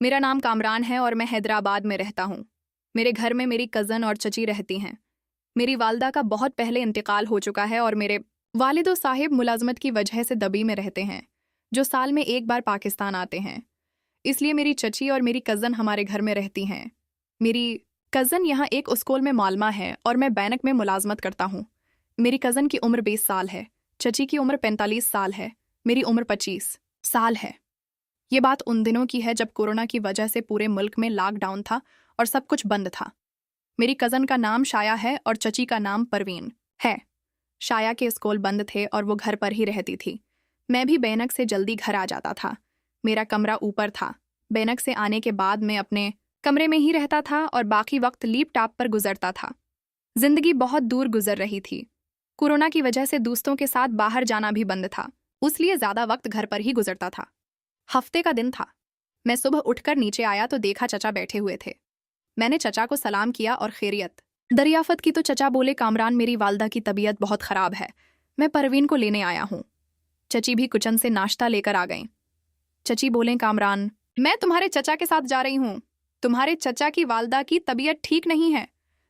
मेरा नाम कामरान है और मैं हैदराबाद में रहता हूँ। मेरे घर में मेरी कज़न और चची रहती हैं। मेरी वालदा का बहुत पहले इंतकाल हो चुका है और मेरे वालिद साहिब मुलाजमत की वजह से दबी में रहते हैं, जो साल में एक बार पाकिस्तान आते हैं। इसलिए मेरी चची और मेरी कज़न हमारे घर में रहती हैं। मेरी कज़न यहाँ एक स्कूल में मालमा है और मैं बैनक में मुलाजमत करता हूँ। मेरी कज़न की उम्र 20 साल है, चची की उम्र 45 साल है, मेरी उम्र 25 साल है। ये बात उन दिनों की है जब कोरोना की वजह से पूरे मुल्क में लॉकडाउन था और सब कुछ बंद था। मेरी कज़न का नाम शाया है और चची का नाम परवीन है। शाया के स्कूल बंद थे और वो घर पर ही रहती थी। मैं भी बैनक से जल्दी घर आ जाता था। मेरा कमरा ऊपर था। बैनक से आने के बाद मैं अपने कमरे में ही रहता था और बाकी वक्त लैपटॉप पर गुजरता था। जिंदगी बहुत दूर गुजर रही थी। कोरोना की वजह से दोस्तों के साथ बाहर जाना भी बंद था, इसलिए ज़्यादा वक्त घर पर ही गुजरता था। हफ्ते का दिन था। मैं सुबह उठकर नीचे आया तो देखा चचा बैठे हुए थे। मैंने चचा को सलाम किया और खैरियत दरियाफत की तो चचा बोले, कामरान मेरी वालदा की तबीयत बहुत ख़राब है, मैं परवीन को लेने आया हूँ। चची भी किचन से नाश्ता लेकर आ गईं। चची बोले, कामरान मैं तुम्हारे चचा के साथ जा रही हूँ। तुम्हारे चचा की वालदा की तबीयत ठीक नहीं है।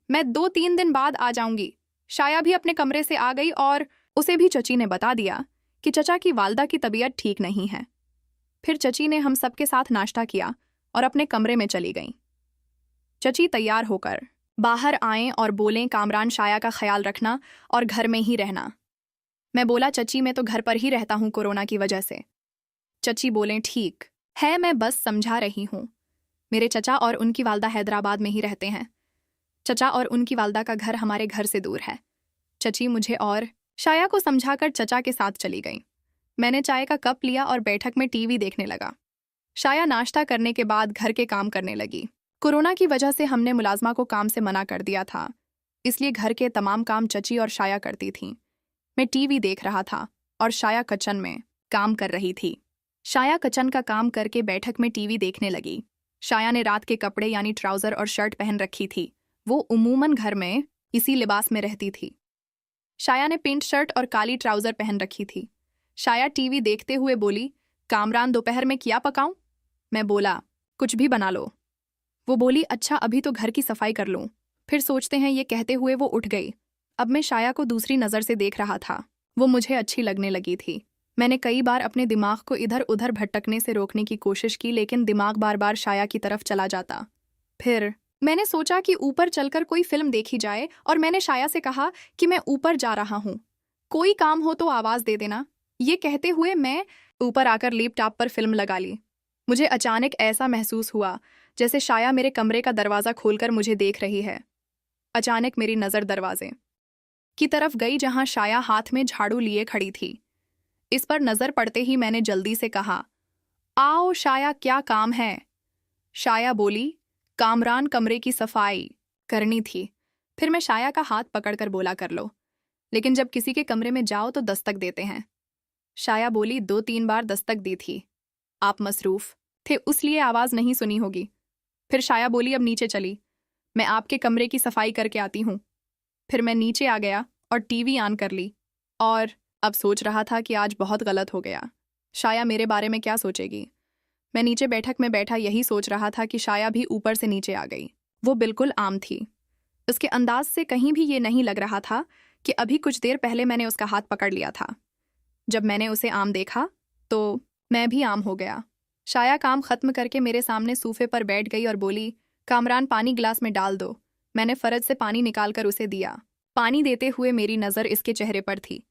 मैं 2-3 दिन बाद आ जाऊंगी। शाया भी अपने कमरे से आ गई और उसे भी चची ने बता दिया कि चचा की वालदा की तबीयत ठीक नहीं है। फिर चची ने हम सबके साथ नाश्ता किया और अपने कमरे में चली गईं। चची तैयार होकर बाहर आएं और बोलें, कामरान शाया का ख्याल रखना और घर में ही रहना। मैं बोला, चची मैं तो घर पर ही रहता हूँ कोरोना की वजह से। चची बोलें, ठीक है, मैं बस समझा रही हूँ। मेरे चचा और उनकी वालदा हैदराबाद में ही रहते हैं। चचा और उनकी वालदा का घर हमारे घर से दूर है। चची मुझे और शाया को समझाकर चचा के साथ चली गई। मैंने चाय का कप लिया और बैठक में टीवी देखने लगा। शाया नाश्ता करने के बाद घर के काम करने लगी। कोरोना की वजह से हमने मुलाजमा को काम से मना कर दिया था, इसलिए घर के तमाम काम चची और शाया करती थीं। मैं टीवी देख रहा था और शाया किचन में काम कर रही थी। शाया किचन का काम करके बैठक में टीवी देखने लगी। शाया ने रात के कपड़े यानी ट्राउज़र और शर्ट पहन रखी थी। वो उमूमन घर में इसी लिबास में रहती थी। शाया ने पेंट शर्ट और काली ट्राउज़र पहन रखी थी। शाया टीवी देखते हुए बोली, कामरान दोपहर में क्या पकाऊं? मैं बोला, कुछ भी बना लो। वो बोली, अच्छा अभी तो घर की सफाई कर लूं, फिर सोचते हैं। ये कहते हुए वो उठ गई। अब मैं शाया को दूसरी नज़र से देख रहा था। वो मुझे अच्छी लगने लगी थी। मैंने कई बार अपने दिमाग को इधर उधर भटकने से रोकने की कोशिश की, लेकिन दिमाग बार बार शाया की तरफ चला जाता। फिर मैंने सोचा कि ऊपर चलकर कोई फिल्म देखी जाए और मैंने शाया से कहा कि मैं ऊपर जा रहा हूँ, कोई काम हो तो आवाज़ दे देना। ये कहते हुए मैं ऊपर आकर लैपटॉप पर फिल्म लगा ली। मुझे अचानक ऐसा महसूस हुआ जैसे शाया मेरे कमरे का दरवाज़ा खोलकर मुझे देख रही है। अचानक मेरी नज़र दरवाजे की तरफ गई जहां शाया हाथ में झाड़ू लिए खड़ी थी। इस पर नज़र पड़ते ही मैंने जल्दी से कहा, आओ शाया, क्या काम है? शाया बोली, कामरान कमरे की सफाई करनी थी। फिर मैं शाया का हाथ पकड़कर बोला, कर लो, लेकिन जब किसी के कमरे में जाओ तो दस्तक देते हैं। शाया बोली, 2-3 बार दस्तक दी थी, आप मसरूफ थे इसलिए आवाज़ नहीं सुनी होगी। फिर शाया बोली, अब नीचे चली, मैं आपके कमरे की सफाई करके आती हूँ। फिर मैं नीचे आ गया और टीवी ऑन कर ली और अब सोच रहा था कि आज बहुत गलत हो गया। शाया मेरे बारे में क्या सोचेगी? मैं नीचे बैठक में बैठा यही सोच रहा था कि शाया भी ऊपर से नीचे आ गई। वो बिल्कुल आम थी। उसके अंदाज से कहीं भी ये नहीं लग रहा था कि अभी कुछ देर पहले मैंने उसका हाथ पकड़ लिया था। जब मैंने उसे आम देखा तो मैं भी आम हो गया। शाया काम खत्म करके मेरे सामने सोफे पर बैठ गई और बोली, कामरान पानी गिलास में डाल दो। मैंने फर्ज से पानी निकालकर उसे दिया। पानी देते हुए मेरी नज़र इसके चेहरे पर थी।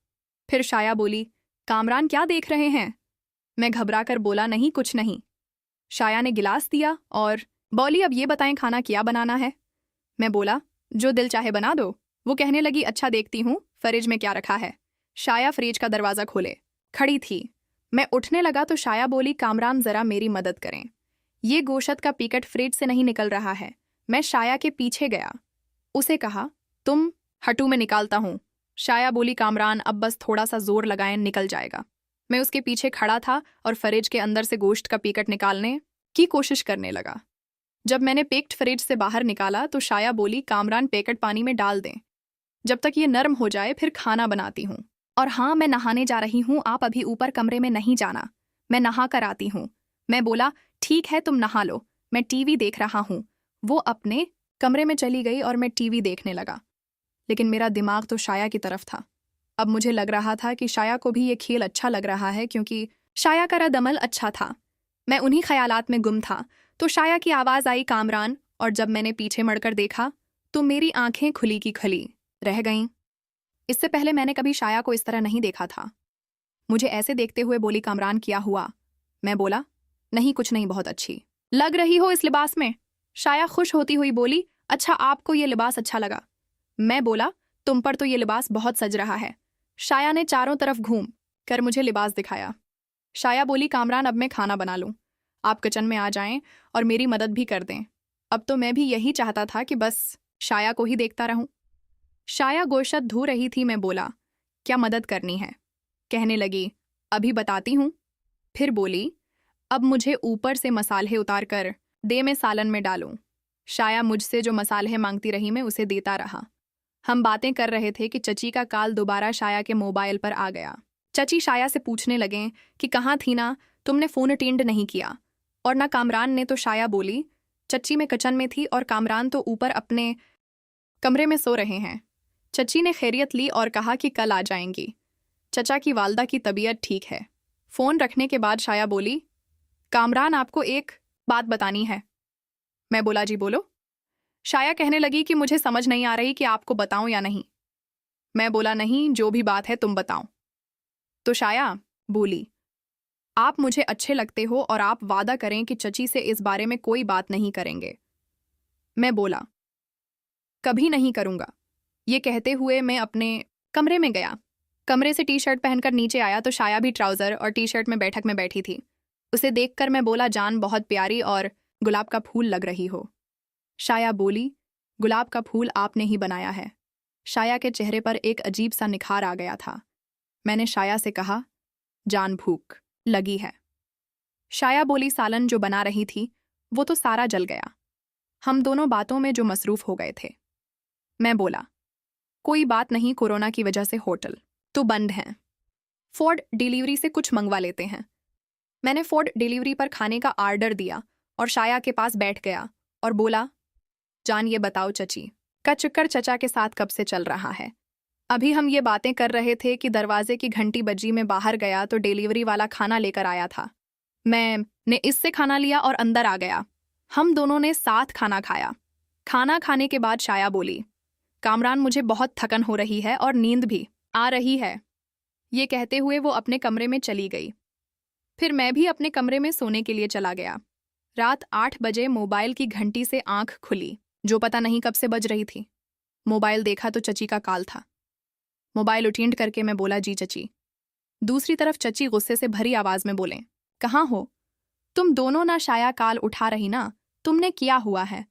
फिर शाया बोली, कामरान क्या देख रहे हैं? मैं घबराकर बोला, नहीं कुछ नहीं। शाया ने गिलास दिया और बोली, अब ये बताएं खाना क्या बनाना है? मैं बोला, जो दिल चाहे बना दो। वो कहने लगी, अच्छा देखती हूँ फ्रिज में क्या रखा है। शाया फ्रिज का दरवाज़ा खोले खड़ी थी। मैं उठने लगा तो शाया बोली, कामरान ज़रा मेरी मदद करें, ये गोश्त का पैकेट फ्रिज से नहीं निकल रहा है। मैं शाया के पीछे गया, उसे कहा, तुम हटू, मैं निकालता हूँ। शाया बोली, कामरान अब बस थोड़ा सा जोर लगाएं, निकल जाएगा। मैं उसके पीछे खड़ा था और फ्रिज के अंदर से गोश्त का पैकेट निकालने की कोशिश करने लगा। जब मैंने पैकेट फ्रिज से बाहर निकाला तो शाया बोली, कामरान पैकेट पानी में डाल दें, जब तक ये नरम हो जाए फिर खाना बनाती हूँ। और हाँ, मैं नहाने जा रही हूँ, आप अभी ऊपर कमरे में नहीं जाना, मैं नहा कर आती हूँ। मैं बोला, ठीक है तुम नहा लो, मैं टीवी देख रहा हूँ। वो अपने कमरे में चली गई और मैं टीवी देखने लगा। लेकिन मेरा दिमाग तो शाया की तरफ था। अब मुझे लग रहा था कि शाया को भी ये खेल अच्छा लग रहा है, क्योंकि शाया का रद्दअमल अच्छा था। मैं उन्हीं ख्यालात में गुम था तो शाया की आवाज़ आई, कामरान। और जब मैंने पीछे मुड़कर देखा तो मेरी आंखें खुली की खुली रह गईं। इससे पहले मैंने कभी शाया को इस तरह नहीं देखा था। मुझे ऐसे देखते हुए बोली, कामरान क्या हुआ? मैं बोला, नहीं कुछ नहीं, बहुत अच्छी लग रही हो इस लिबास में। शाया खुश होती हुई बोली, अच्छा आपको ये लिबास अच्छा लगा? मैं बोला, तुम पर तो ये लिबास बहुत सज रहा है। शाया ने चारों तरफ घूम कर मुझे लिबास दिखाया। शाया बोली, कामरान अब मैं खाना बना लूं, आप किचन में आ जाएं और मेरी मदद भी कर दें। अब तो मैं भी यही चाहता था कि बस शाया को ही देखता रहूं। शाया गोश्त धो रही थी। मैं बोला, क्या मदद करनी है? कहने लगी, अभी बताती हूँ। फिर बोली, अब मुझे ऊपर से मसाले उतार कर दे, मैं सालन में डालूं। शाया मुझसे जो मसाले मांगती रही, मैं उसे देता रहा। हम बातें कर रहे थे कि चची का कॉल दोबारा शाया के मोबाइल पर आ गया। चची शाया से पूछने लगे कि कहाँ थी ना, तुमने फ़ोन अटेंड नहीं किया। और ना कामरान ने। तो शाया बोली, चची मैं किचन में थी और कामरान तो ऊपर अपने कमरे में सो रहे हैं। चची ने खैरियत ली और कहा कि कल आ जाएंगी। चचा की वालदा की तबीयत ठीक है। फ़ोन रखने के बाद शाया बोली, कामरान आपको एक बात बतानी है। मैं बोला, जी बोलो। शाया कहने लगी कि मुझे समझ नहीं आ रही कि आपको बताऊं या नहीं। मैं बोला, नहीं जो भी बात है तुम बताओ। तो शाया बोली, आप मुझे अच्छे लगते हो और आप वादा करें कि चची से इस बारे में कोई बात नहीं करेंगे। मैं बोला, कभी नहीं करूंगा। ये कहते हुए मैं अपने कमरे में गया। कमरे से टी शर्ट पहनकर नीचे आया तो शाया भी ट्राउज़र और टी शर्ट में बैठक में बैठी थी। उसे देखकर मैं बोला, जान बहुत प्यारी और गुलाब का फूल लग रही हो। शाया बोली, गुलाब का फूल आपने ही बनाया है। शाया के चेहरे पर एक अजीब सा निखार आ गया था। मैंने शाया से कहा, जान भूख लगी है। शाया बोली, सालन जो बना रही थी वो तो सारा जल गया। हम दोनों बातों में जो मसरूफ हो गए थे। मैं बोला, कोई बात नहीं, कोरोना की वजह से होटल तो बंद हैं। फूड डिलीवरी से कुछ मंगवा लेते हैं। मैंने फूड डिलीवरी पर खाने का ऑर्डर दिया और शाया के पास बैठ गया और बोला, जान ये बताओ चची का चक्कर चचा के साथ कब से चल रहा है? अभी हम ये बातें कर रहे थे कि दरवाजे की घंटी बजी। में बाहर गया तो डिलीवरी वाला खाना लेकर आया था। मैंने इससे खाना लिया और अंदर आ गया। हम दोनों ने साथ खाना खाया। खाना खाने के बाद शाया बोली, कामरान मुझे बहुत थकन हो रही है और नींद भी आ रही है। ये कहते हुए वो अपने कमरे में चली गई। फिर मैं भी अपने कमरे में सोने के लिए चला गया। रात 8 बजे मोबाइल की घंटी से आंख खुली, जो पता नहीं कब से बज रही थी। मोबाइल देखा तो चची का कॉल था। मोबाइल अटेंड करके मैं बोला, जी चची। दूसरी तरफ चची गुस्से से भरी आवाज में बोले, कहाँ हो तुम दोनों? ना शाया कॉल उठा रही ना, तुमने किया हुआ है,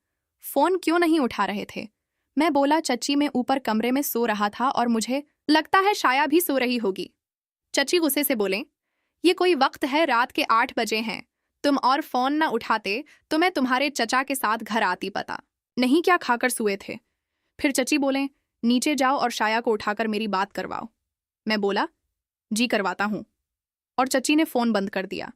फोन क्यों नहीं उठा रहे थे? मैं बोला, चची मैं ऊपर कमरे में सो रहा था और मुझे लगता है शाया भी सो रही होगी। चची गुस्से से बोले, ये कोई वक्त है, रात के 8 बजे हैं, तुम और फोन ना उठाते तो मैं तुम्हारे चचा के साथ घर आती, पता नहीं क्या खाकर सोए थे। फिर चची बोले, नीचे जाओ और शाया को उठाकर मेरी बात करवाओ। मैं बोला, जी करवाता हूँ। और चची ने फोन बंद कर दिया।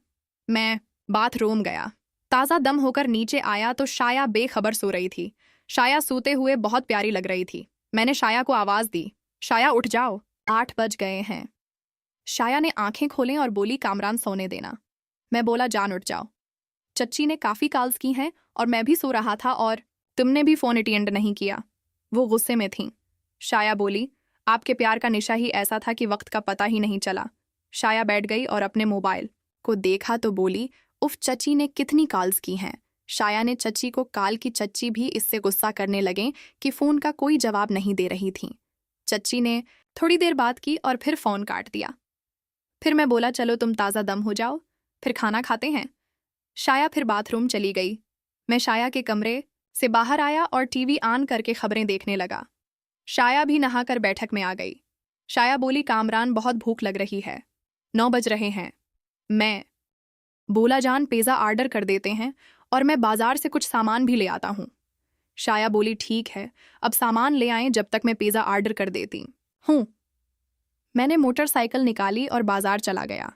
मैं बाथरूम गया। ताज़ा दम होकर नीचे आया तो शाया बेखबर सो रही थी। शाया सोते हुए बहुत प्यारी लग रही थी। मैंने शाया को आवाज़ दी, शाया उठ जाओ, 8 बज गए हैं। शाया ने आंखें खोलें और बोली, कामरान सोने देना। मैं बोला, जान उठ जाओ, चच्ची ने काफ़ी कॉल्स की हैं और मैं भी सो रहा था और तुमने भी फ़ोन अटेंड नहीं किया। वो गुस्से में थीं। शाया बोली, आपके प्यार का निशा ही ऐसा था कि वक्त का पता ही नहीं चला। शाया बैठ गई और अपने मोबाइल को देखा तो बोली, उफ चची ने कितनी कॉल्स की हैं। शाया ने चची को कॉल की। चची भी इससे गुस्सा करने लगे कि फ़ोन का कोई जवाब नहीं दे रही थी। चची ने थोड़ी देर बात की और फिर फ़ोन काट दिया। फिर मैं बोला, चलो तुम ताज़ा दम हो जाओ, फिर खाना खाते हैं। शाया फिर बाथरूम चली गई। मैं शाया के कमरे से बाहर आया और टीवी ऑन करके खबरें देखने लगा। शाया भी नहाकर बैठक में आ गई। शाया बोली, कामरान बहुत भूख लग रही है, 9 बज रहे हैं। मैं बोला, जान पिज़्ज़ा ऑर्डर कर देते हैं और मैं बाजार से कुछ सामान भी ले आता हूँ। शाया बोली, ठीक है, अब सामान ले आएं, जब तक मैं पिज़्ज़ा ऑर्डर कर देती हूँ। मैंने मोटरसाइकिल निकाली और बाजार चला गया।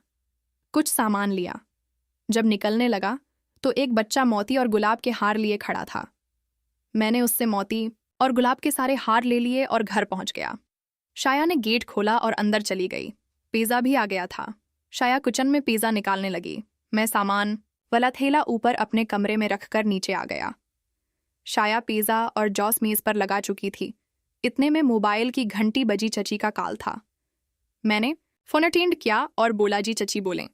कुछ सामान लिया। जब निकलने लगा तो एक बच्चा मोती और गुलाब के हार लिए खड़ा था। मैंने उससे मोती और गुलाब के सारे हार ले लिए और घर पहुंच गया। शाया ने गेट खोला और अंदर चली गई। पिज़्ज़ा भी आ गया था। शाया किचन में पिज़्ज़ा निकालने लगी। मैं सामान वाला थैला ऊपर अपने कमरे में रखकर नीचे आ गया। शाया पिज़्ज़ा और जॉस मेज़ पर लगा चुकी थी। इतने में मोबाइल की घंटी बजी। चची का कॉल था। मैंने फ़ोन अटेंड किया और बोला, जी चची बोलें।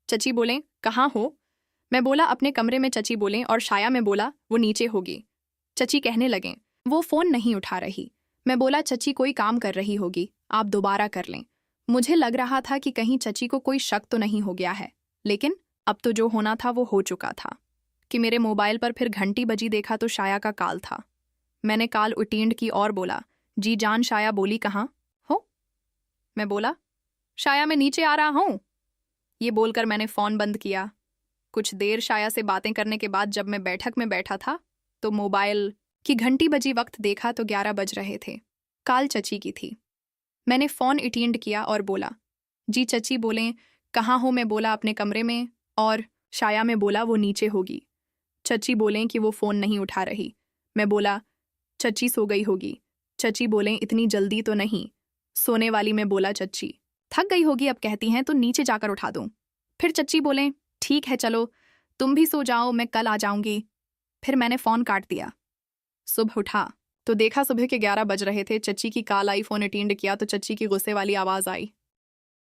चची बोलें, कहाँ हो? मैं बोला, अपने कमरे में। चची बोलें और शाया में बोला, वो नीचे होगी। चची कहने लगें, वो फ़ोन नहीं उठा रही। मैं बोला, चची कोई काम कर रही होगी, आप दोबारा कर लें। मुझे लग रहा था कि कहीं चची को कोई शक तो नहीं हो गया है, लेकिन अब तो जो होना था वो हो चुका था कि मेरे मोबाइल पर फिर घंटी बजी। देखा तो शाया का कॉल था। मैंने कॉल अटेंड की और बोला, जी जान। शाया बोली, कहाँ हो? मैं बोला, शाया मैं नीचे आ रहा हूँ। ये बोलकर मैंने फ़ोन बंद किया। कुछ देर शाया से बातें करने के बाद जब मैं बैठक में बैठा था तो मोबाइल की घंटी बजी। वक्त देखा तो 11 बज रहे थे। कॉल चची की थी। मैंने फ़ोन अटेंड किया और बोला, जी चची बोलें, कहाँ हो? मैं बोला, अपने कमरे में। और शाया में बोला, वो नीचे होगी। चची बोलें कि वो फ़ोन नहीं उठा रही। मैं बोला, चची सो गई होगी। चची बोलें, इतनी जल्दी तो नहीं सोने वाली। मैं बोला, चची थक गई होगी, अब कहती हैं तो नीचे जाकर उठा दूँ। फिर चची बोलें, ठीक है चलो तुम भी सो जाओ, मैं कल आ जाऊंगी। फिर मैंने फ़ोन काट दिया। सुबह उठा तो देखा सुबह के 11 बज रहे थे। चची की कॉल आई। फ़ोन अटेंड किया तो चची की गुस्से वाली आवाज़ आई,